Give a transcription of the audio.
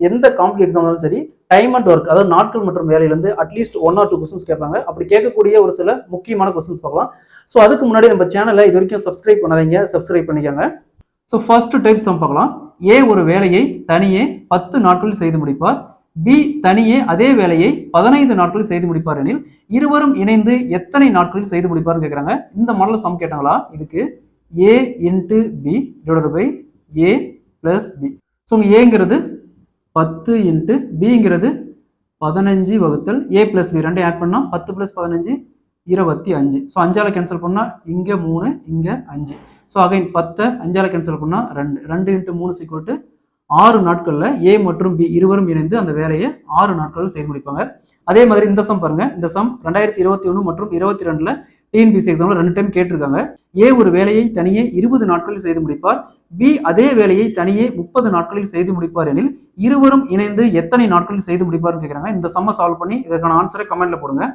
எந்த competitive exam சரி time and work, அதாவது நாட்கள் மற்றும் வேலையிலிருந்து அட்லீஸ்ட் 1 or 2 கொஸ்டின்ஸ் கேட்பாங்க. அப்படி கேட்கக்கூடிய ஒரு சில முக்கியமான கொஸ்டின்ஸ் பார்க்கலாம். ஸோ அதுக்கு முன்னாடி நம்ம சேனலை இது வரைக்கும் சப்ஸ்கிரைப் பண்ணாதீங்க, சப்ஸ்கிரைப் பண்ணிக்கோங்க. ஸோ ஃபர்ஸ்ட் டைப் சம் பார்க்கலாம். ஏ ஒரு வேலையை தனியே 10 நாட்களில் செய்து முடிப்பார். பி தனியே அதே வேலையை 15 நாட்களில் செய்து முடிப்பார் எனில் இருவரும் இணைந்து எத்தனை நாட்களில் செய்து முடிப்பார்னு கேட்குறாங்க. இந்த மாடல் சம் கேட்டாங்களா? இதுக்கு A into B divided by A plus B. So ஏங்கிறது 10 இன்ட்டு பிங்கிறது 15 வகுத்தல் ஏ பிளஸ் பி, ரெண்டையும் ஆட் பண்ணால் 10 + 15 25. ஸோ 5ஆல் கேன்சல் பண்ணால் இங்கே 3 இங்கே 5. ஸோ அகைன் 10 5ஆல் கேன்சல் பண்ணால் 2. 2 × 3 = 6 நாட்களில் ஏ மற்றும் பி இருவரும் இணைந்து அந்த வேலையை 6 நாட்களில் செய்து முடிப்பாங்க. அதே மாதிரி இந்த சம் பாருங்க. இந்த சம் 2021 மற்றும் 22ல் டிஎன்பிஎஸ்சி எக்ஸாம்ல 2 டைம் கேட்டிருக்காங்க. ஏ ஒரு வேலையை தனியே 20 நாட்களில் செய்து முடிப்பார். பி அதே வேலையை தனியே 30 நாட்களில் செய்து முடிப்பார் எனில் இருவரும் இணைந்து எத்தனை நாட்களில் செய்து முடிப்பார்னு கேட்குறாங்க. இந்த சம்மை சால்வ் பண்ணி இதற்கான ஆன்சரை கமெண்ட்ல போடுங்க.